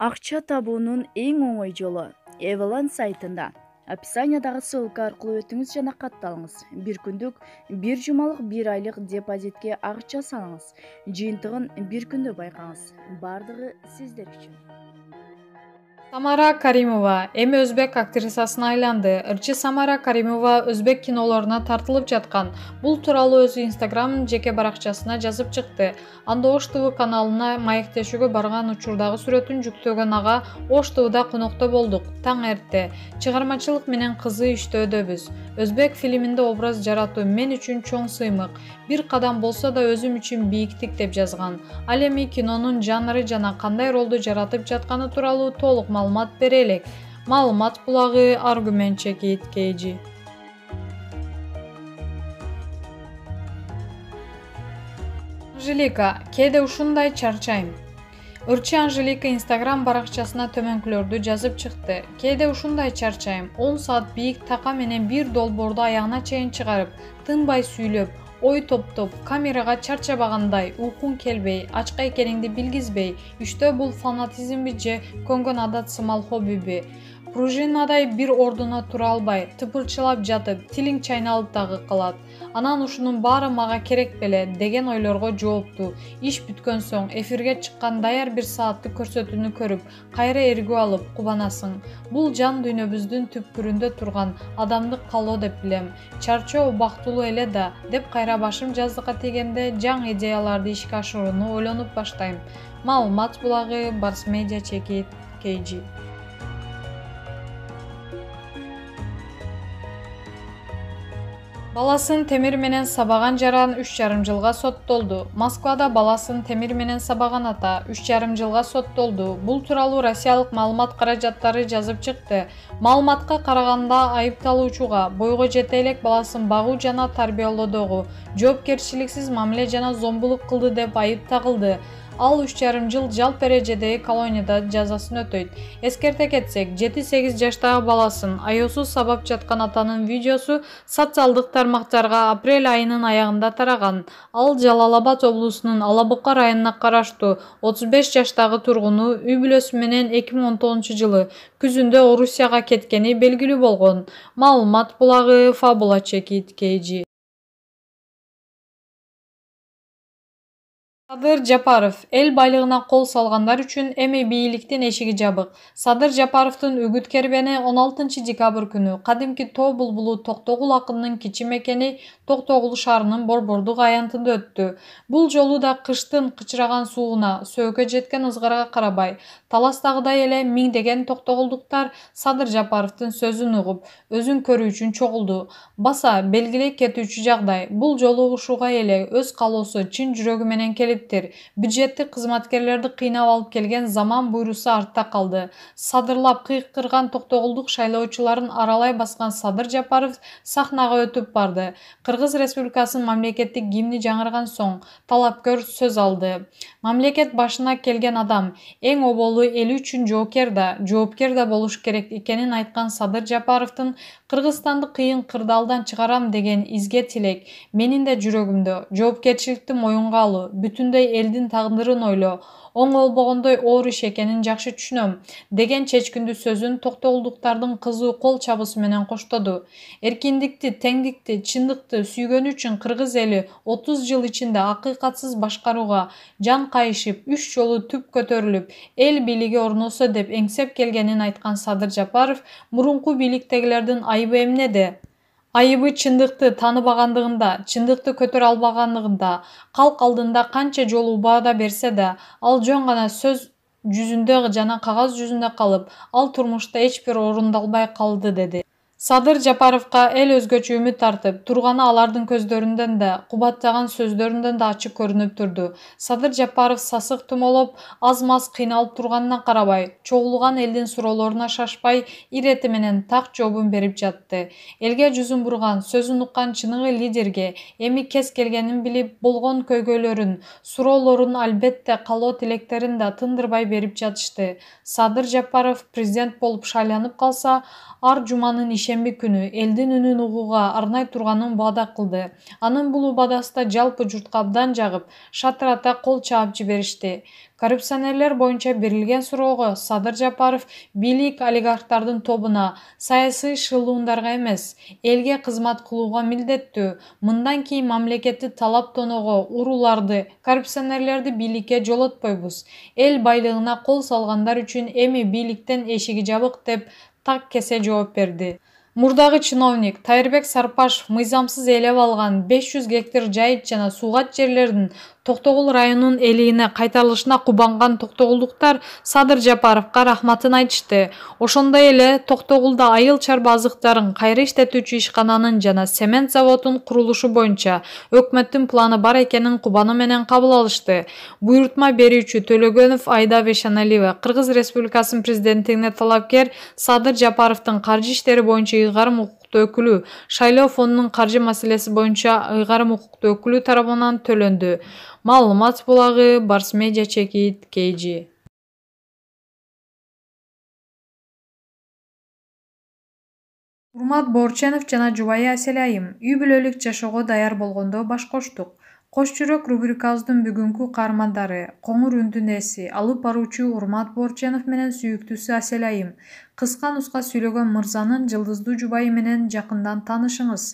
Акча табуунун эң оңой жолу Эвалан сайтында. Описаниядагы ссылка аркылуу өтүңүз жана катталыңыз. Бир күндүк, бир жумалык, бир айлык депозитке акча салыңыз. Жыйынтыгын бир күндө байкаңыз. Бардыгы сиздер үчүн. Самара Каримова эми өзбек актрисасына айланды. Ырчы Самара Каримова өзбек кинолоруна тартылып жаткан. Бул тууралуу өзү Instagram жеке баракчасына жазып чыкты. Анда Ош ТВ каналына маектешүүгө барган учурдагы сүрөтүн жүктөгөн ага Ош ТВда конокто болдук. Таң эрте. Чыгармачылык менен кызы иштөөдөбүз. Өзбек фильминде образ жаратуу мен үчүн чоң сыймык. Бир кадам болсо да өзүм үчүн бийиктик деп жазган. Ал эми кинонун жанры жана кандай ролду жаратып жатканы тууралуу толук маалымат бере элек. Маалымат булагы Аргумент чекит KG. Анжелика, кээде ушундай чарчайм. Ырчы Анжелика Instagram баракчасына төмөнкүлөрдү жазып чыкты. Кээде ушундай чарчайм. 10 саат бийик така менен бир долбоорду аягына чейин чыгарып, тынбай сүйлөп, ой топтоп, камерага чарчабагандай, уйкуң келбей, ачка экениңди билгизбей, иштөө бул фанатизмби же көнгөн адат сымал хоббиби? Пружинадай бир ордуна тура албай, тыпырчылап жатып, тилиң чайналып дагы калат. Анан ушунун баары мага керек беле деген ойлорго жоопту. Иш бүткөн соң эфирге чыккан даяр бир сааттык көрсөтүүнү көрүп, кайра эргүү алып кубанасың. Бул жан дүйнөбүздүн түпкүрүндө турган адамдык каалоо деп билем. Чарчоо убактылуу эле да, деп кайра башым жаздыкка тийгенде жаңы идеяларды ишке ашырууну ойлонуп баштайм. Маалымат булагы Барс Медиа чекит KG. Баласын темир менен сабаган жаран 3,5 жылга соттолду. Москвада баласын темир менен сабаган ата 3,5 жылга соттолду. Бул тууралуу Россиялык маалымат каражаттары жазып чыкты. Маалыматка караганда айыпталуучуга бойго жете элек баласын багуу жана тарбиялоодогу жоопкерчиликсиз мамиле жана зомбулук кылды деп айып тагылды. Ал 3,5 жыл жалпы эрежедеги колонияда жазасын өтөйт. Эскерте кетсек, 7-8 жаштагы баласын аяосуз сабап жаткан атанын видеосу социалдык тармактарга апрель айынын аягында тараган. Ал Жалал-Абад облусунун Алабука районуна караштуу 35 жаштагы тургуну үй бүлөсү менен 2019-жылы күзүндө Орусияга кеткени белгилүү болгон. Маалымат булагы Фабула чекит KG. Садыр Жапаров эл байлыгына кол салгандар үчүн эми бийликтин эшиги жабык. Садыр Жапаровдун үгүт кербени 16 декабрь күнү кадимки тоо булбулу Токтогул акындын кичи мекени Токтогул шаарынын Борбордук аянтында өттү. Бул жолу да кыштын кычыраган сууна, сөөгө жеткен ызгарга карабай, таластагыдай эле миңдеген токтогулдуктар Садыр Жапаровдун сөзүн угуп, өзүн көрүү үчүн чогулду. Баса белгилей кетүүчү жагдай, бул жолу ушуга эле өз каалоосу чын жүрөгү менен келиптир. Бюджеттик кызматкерлерди кыйнап алып келген заман буйрусу артта калды. Садырлап кыйкырган токтогулдук шайлоочуларын аралай баскан Садыр Жапаров сахнага өтүп барды. Кыргыз Республикасынын мамлекеттик гимни жаңырган соң талапкер сөз алды. Мамлекет башына келген адам эң оболу эли үчүн жоопкер да болуш керек экенин айткан Садыр Жапаровдун Кыргызстанды кыйын кырдаалдан чыгарам деген изге тилек менин да жүрөгүмдө. Жоопкерчиликти моюнга алуу, бүтүндөй элдин тагдырын ойлоо, оң болбогондой оор иш экенин жакшы түшүнөм деген чечкиндүү сөзүн токтогулдуктардын кызуу кол чабысы менен коштоду. Эркиндикти, теңдикти, чындыкты сүйгөнү үчүн кыргыз эли 30 жыл ичинде акыйкатсыз башкарууга жан кайышып, 3 жолу түп көтөрүлүп, эл бийлиги орносо деп эңсеп келгенин айткан Садыр Жапаров мурунку бийликтегилердин айыбы эмнеде? Айыбы чындыкты тааныбагандыгында, чындыкты көтөрө албагандыгында, калк алдында канча жолу убада берсе да, ал жөн гана сөз жүзүндө жана кагаз жүзүндө калып, ал турмушта эч бир орундалбай калды деди. Садыр Жапаровго эл өзгөчө үмүт артып турганы алардын көздөрүндөн да, кубаттаган сөздөрүндөн да ачык көрүнүп турду. Садыр Жапаров сасык тумолоп, аз-маз кыйналып турганына карабай, чогулган элдин суроолоруна шашпай, ирети менен так жообун берип жатты. Элге жүзүн бурган, сөзүн уккан чыныгы лидерге эми кез келгенин билип, болгон көйгөйлөрүн, суроолорун, албетте каалоо тилектерин да тындырбай берип жатышты. Садыр Жапаров президент болуп шайланып калса, ар жуманын иши шейшемби күнү элдин үнүн угууга арнай турганын убада кылды. Анын бул убадасы да жалпы журтка абдан жагып, шатырата кол чаап жиберишти. Коррупционерлер боюнча берилген суроого Садыр Жапаров бийлик олигархтардын тобуна саясий шылуундарга эмес, элге кызмат кылууга милдеттүү. Мындан кийин мамлекетти талап тоноого урууларды, коррупционерлерди бийликке жолотпойбуз. Эл байлыгына кол салгандар үчүн эми бийликтен эшиги жабык деп так кесе жооп берди. Мурдагы чиновник Тайырбек Сарпашев мыйзамсыз ээлеп алган 500 гектар жайыт жана суугат жерлердин Токтогул районунун элине кайтарылышына кубанган токтогулдуктар Садыр Жапаровго рахматын айтышты. Ошондой эле Токтогулда айыл чарба азыктарын кайра иштетүүчү ишкананын жана цемент заводунун курулушу боюнча өкмөттүн планы бар экенин кубаны менен кабыл алышты. Буйрутма берүүчү Төлөгөнов Айда Бешаналиева Кыргыз Республикасынын президенттигине талапкер Садыр Жапаровдун каржы иштери боюнча ыйгарым укуктуу өкүлү, шайлоо фондунун каржы маселеси боюнча ыйгарым укуктуу өкүлү тарабынан төлөндү. Маалымат булагы Барс Медиа Чекит KG. Урмат Борченов жана жубайы Асель Айым үй бүлөлүк жашоого даяр болгондо баш коштук. Кош жүрөк рубрикабыздын бүгүнкү каармандары коңур үндүн ээси, алып баруучу Урмат Борченов менен сүйүктүүсү Асель Айым. Кыска нуска сүйлөгөн мырзанын жылдыздуу жубайы менен жакындан таанышыңыз.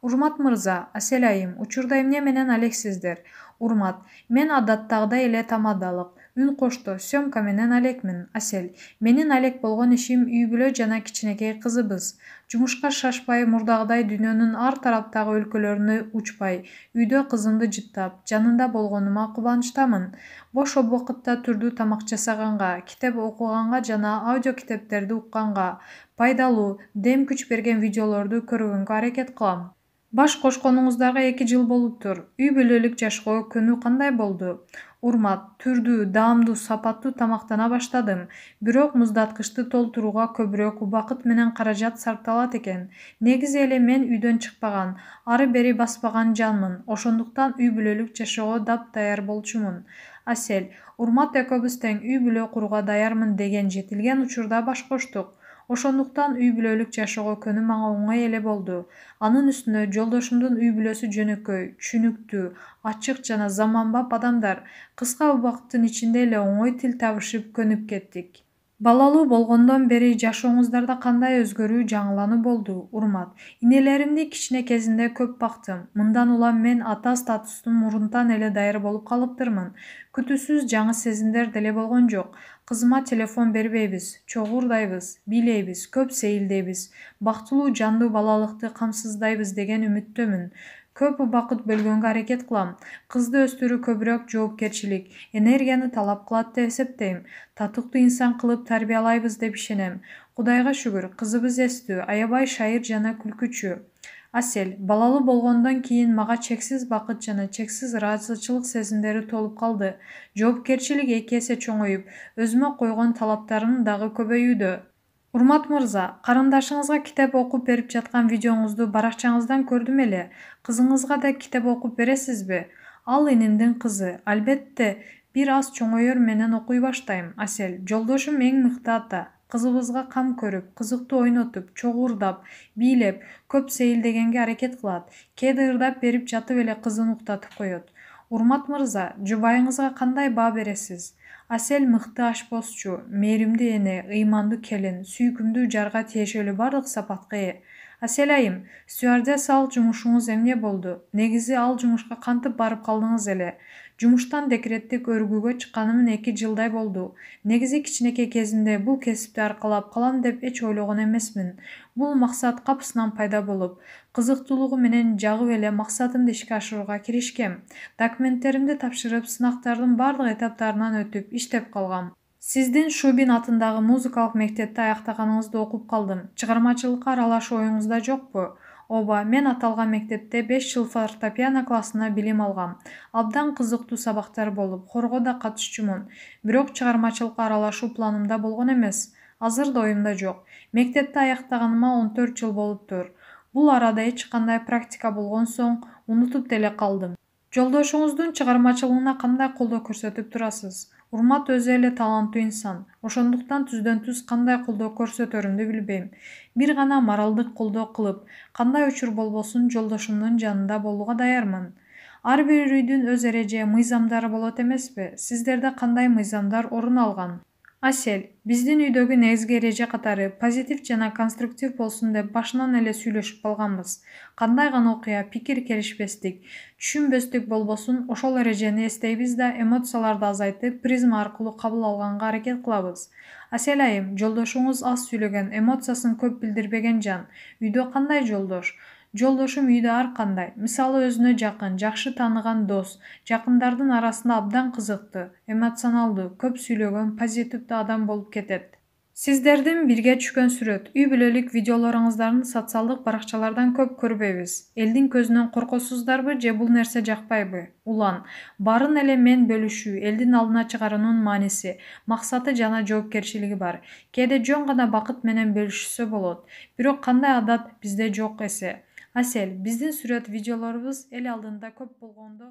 Урмат мырза, Асель Айым, учурда эмне менен алексиздер? Урмат, мен адаттагыдай эле тамадалык, үн кошто, съемка менен алекмин. Асель, менин алек болгон ишим үй бүлө жана кичинекей кызыбыз. Жумушка шашпай, мурдагыдай дүйнөнүн ар тараптагы өлкөлөрүнө учпай, үйдө кызымды жыттап, жанында болгонума кубанычтамын. Бош убакытта түрдүү тамак жасаганга, китеп окуганга жана аудио китептерди укканга, пайдалуу, дем күч берген видеолорду көргөнгө аракет кылам. Баш кошконуңуздарга 2 жыл болуптур. Үй бүлөлүк жашоого көнүү кандай болду? Урмат, түрдүү, даамдуу, сапаттуу тамактана баштадым. Бирок муздаткычты толтурууга көбүрөөк убакыт менен каражат сарпталат экен. Негизи эле мен үйдөн чыкпаган, ары бери баспаган жанмын. Ошондуктан үй бүлөлүк жашоого даяр болчумун. Асель, Урмат экөөбүз тең үй бүлө курууга даярмын деген жетилген учурда баш коштук. Ошондуктан үй бүлөлүк жашоого көнүү мага оңой эле болду. Анын үстүнө жолдошумдун үй бүлөсү жөнөкөй, түшүнүктүү, ачык жана заманбап адамдар. Кыска убакыттын ичинде эле оңой тил табышып көнүп кеттик. Балалуу болгондон бери жашооңуздарда кандай өзгөрүү, жаңылануу болду? Урмат, инелеримди кичине кезинде көп бактым. Мындан улам мен ата статустун мурунтан эле даяр болуп калыптырмын. Күтүүсүз жаңы сезимдер деле болгон жок. Кызыма телефон бербейбиз, чогурдайбыз, бийлейбиз, көп сейилдейбиз, бактылуу жандуу балалыкты камсыздайбыз деген үмүттөмүн. Көп убакыт бөлгөнгө аракет кылам. Кызды өстүрүү көбүрөөк жоопкерчилик, энергияны талап кылат деп эсептейм. Татыктуу инсан кылып тарбиялайбыз деп ишенем. Кудайга шүгүр, кызыбыз эстүү, аябай шайыр жана күлкүчү. Асель, балалуу болгондон кийин мага чексиз бакыт жана чексиз ыраазычылык сезимдери толуп калды. Жоопкерчилик 2 эсе чоңоюп, өзүмө койгон талаптарым дагы көбөйүүдө. Урмат мырза, карындашыңызга китеп окуп берип жаткан видеоңузду баракчаңыздан көрдүм эле. Кызыңызга да китеп окуп бересизби? Ал инимдин кызы. Албетте, бир аз чоңоёр менен окуй баштайм. Асель, жолдошум эң мыкты ата. Кызыбызга кам көрүп, кызыктуу ойнотуп, чогурдап, бийлеп, көп сейилдегенге аракет кылат. Кээде ырдап берип жатып эле кызын уктатып коет. Урмат мырза, жубайыңызга кандай баа бересиз? Асель мыкты ашпозчу, мээримдүү эне, ыймандуу келин, сүйкүмдүү жарга тиешелүү бардык сапатка ээ. Асель Айым, стюардесса ал жумушуңуз эмне болду? Негизи ал жумушка кантип барып калдыңыз эле? Жумуштан декреттик өргүүгө чыкканымын 2 жылдай болду. Негизи кичинекей кезимде бул кесипти аркалап калам деп эч ойлогон эмесмин. Бул максат капысынан пайда болуп, кызыктуулугу менен жагып эле максатымды ишке ашырууга киришкем. Документтеримди тапшырып, сынактардын бардык этаптарынан өтүп, иштеп калгам. Сиздин Шубин атындагы музыкалык мектепти аяктаганыңызды окуп калдым. Чыгармачылыкка аралашуу оюңузда жокпу? Ооба, мен аталган мектепте 5 жыл фортепиано классына билим алгам. Абдан кызыктуу сабактар болуп, хорго да катышчумун. Бирок чыгармачылыкка аралашуу планымда болгон эмес. Азыр да оюмда жок. Мектепти аяктаганыма 14 жыл болуптур. Бул арада эч кандай практика болгон соң унутуп деле калдым. Жолдошуңуздун чыгармачылыгына кандай колдоо көрсөтүп турасыз? Урмат өзү эле таланттуу инсан. Ошондуктан түздөн түз кандай колдоо көрсөтөрүмдү билбейм. Бир гана моралдык колдоо кылып, кандай учур болбосун жолдошумдун жанында болууга даярмын. Ар бир үйдүн өз эреже, мыйзамдары болот эмеспи? Сиздерде кандай мыйзамдар орун алган? Асель, биздин үйдөгү негизги эреже катары позитив жана конструктив болсун деп башынан эле сүйлөшүп калганбыз. Кандай гана окуя, пикир келишпестик, түшүнбөстүк болбосун ошол эрежени эстейбиз да эмоцияларды азайтып, призма аркылуу кабыл алганга аракет кылабыз. Асель айым, жолдошуңуз аз сүйлөгөн, эмоциясын көп билдирбеген жан. Үйдө кандай жолдош? Жолдошум үйдө ар кандай. Мисалы өзүнө жакын, жакшы тааныган дос, жакындардын арасында абдан кызыктуу, эмоционалдуу, көп сүйлөгөн, позитивдүү адам болуп кетет. Сиздердин бирге түшкөн сүрөт, үй бүлөлүк видеолоруңуздарды социалдык баракчалардан көп көрбөйбүз. Элдин көзүнөн коркосуздарбы же бул нерсе жакпайбы? Улан, баарын эле мен бөлүшүү, элдин алдына чыгаруунун мааниси, максаты жана жоопкерчилиги бар. Кээде жөн гана бакыт менен бөлүшүшсө болот. Бирок кандай адат бизде жок эсе. Асель, биздин сүрөт видеолорубуз эл алдында көп болгондо